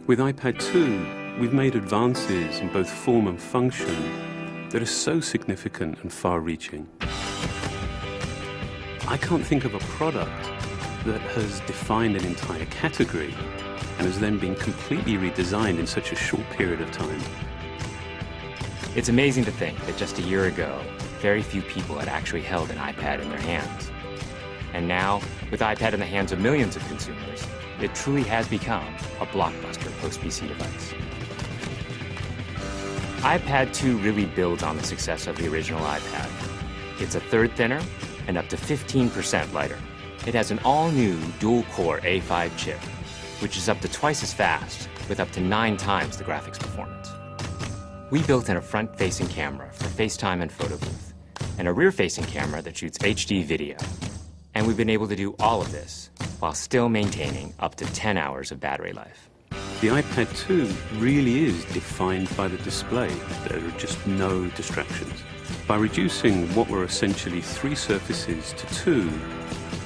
With iPad 2, we've made advances in both form and function that are so significant and far-reaching. I can't think of a product that has defined an entire category and has then been completely redesigned in such a short period of time. It's amazing to think that just a year ago, very few people had actually held an iPad in their hands. And now, with iPad in the hands of millions of consumers, it truly has become a blockbuster post-PC device. iPad 2 really builds on the success of the original iPad. It's a third thinner and up to 15% lighter. It has an all-new dual-core A5 chip, which is up to twice as fast with up to 9 times the graphics performance. We built in a front-facing camera for FaceTime and photo booth, and a rear-facing camera that shoots HD video. And we've been able to do all of this while still maintaining up to 10 hours of battery life. The iPad 2 really is defined by the display. There are just no distractions. By reducing what were essentially 3 surfaces to 2,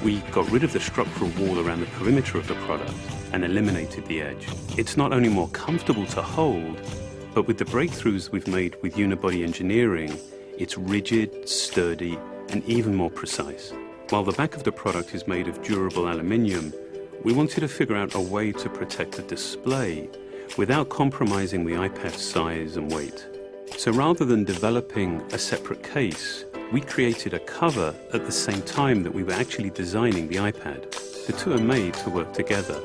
we got rid of the structural wall around the perimeter of the product and eliminated the edge. It's not only more comfortable to hold, but with the breakthroughs we've made with unibody engineering, it's rigid, sturdy, and even more precise. While the back of the product is made of durable aluminium, we wanted to figure out a way to protect the display without compromising the iPad's size and weight. So rather than developing a separate case, we created a cover at the same time that we were actually designing the iPad. The two are made to work together.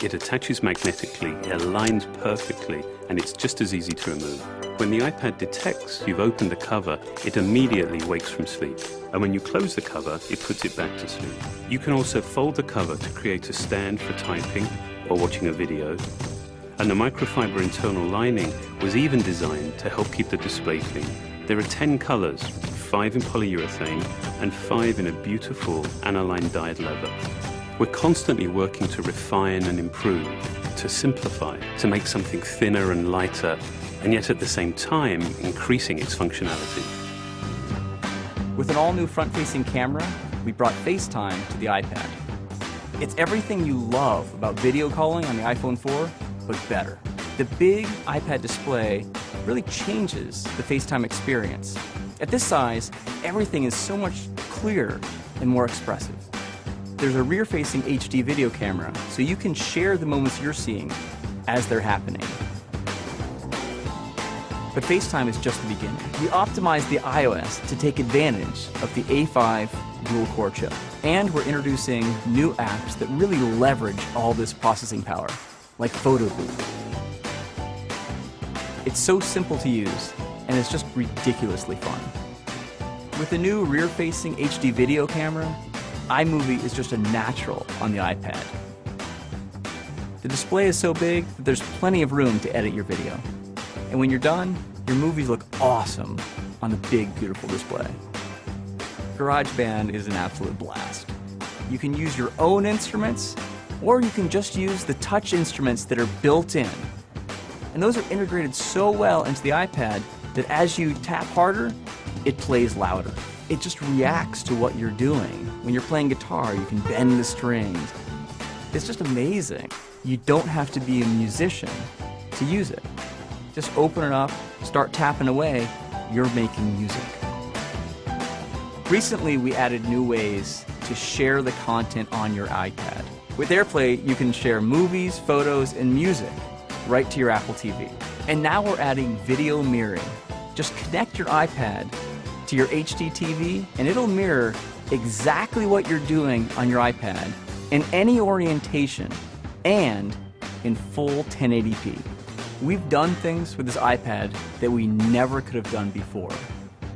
It attaches magnetically, it aligns perfectly, and it's just as easy to remove. When the iPad detects you've opened the cover, it immediately wakes from sleep. And when you close the cover, it puts it back to sleep. You can also fold the cover to create a stand for typing or watching a video. And the microfiber internal lining was even designed to help keep the display clean. There are 10 colors, 5 in polyurethane and 5 in a beautiful aniline dyed leather. We're constantly working to refine and improve, to simplify, to make something thinner and lighter, and yet at the same time, increasing its functionality. With an all-new front-facing camera, we brought FaceTime to the iPad. It's everything you love about video calling on the iPhone 4, but better. The big iPad display really changes the FaceTime experience. At this size, everything is so much clearer and more expressive. There's a rear-facing HD video camera, so you can share the moments you're seeing as they're happening. But FaceTime is just the beginning. We optimized the iOS to take advantage of the A5 dual-core chip. And we're introducing new apps that really leverage all this processing power, like Photo Booth. It's so simple to use, and it's just ridiculously fun. With the new rear-facing HD video camera, iMovie is just a natural on the iPad. The display is so big that there's plenty of room to edit your video. And when you're done, your movies look awesome on the big, beautiful display. GarageBand is an absolute blast. You can use your own instruments, or you can just use the touch instruments that are built in. And those are integrated so well into the iPad that as you tap harder, it plays louder. It just reacts to what you're doing. When you're playing guitar, you can bend the strings. It's just amazing. You don't have to be a musician to use it. Just open it up, start tapping away, you're making music. Recently, we added new ways to share the content on your iPad. With AirPlay, you can share movies, photos, and music right to your Apple TV. And now we're adding video mirroring. Just connect your iPad to your HD TV, and it'll mirror exactly what you're doing on your iPad in any orientation and in full 1080p. We've done things with this iPad that we never could have done before.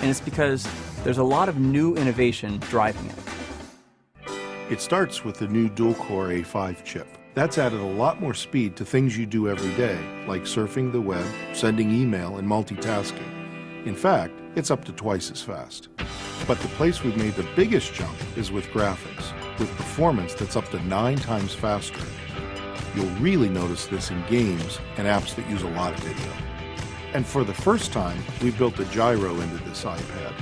And it's because there's a lot of new innovation driving it. It starts with the new dual-core A5 chip. That's added a lot more speed to things you do every day, like surfing the web, sending email, and multitasking. In fact, it's up to twice as fast. But the place we've made the biggest jump is with graphics, with performance that's up to 9 times faster. You'll really notice this in games and apps that use a lot of video. And for the first time, we've built a gyro into this iPad.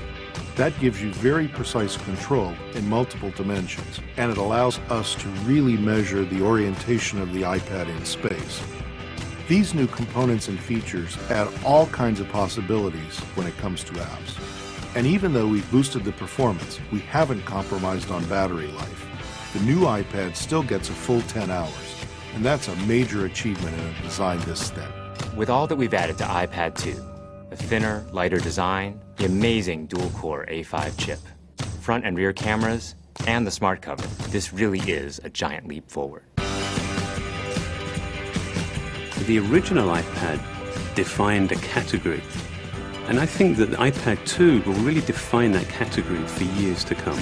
That gives you very precise control in multiple dimensions, and it allows us to really measure the orientation of the iPad in space. These new components and features add all kinds of possibilities when it comes to apps. And even though we've boosted the performance, we haven't compromised on battery life. The new iPad still gets a full 10 hours, and that's a major achievement in a design this thin. With all that we've added to iPad 2, the thinner, lighter design, the amazing dual-core A5 chip, front and rear cameras, and the smart cover, this really is a giant leap forward. The original iPad defined a category, and I think that the iPad 2 will really define that category for years to come.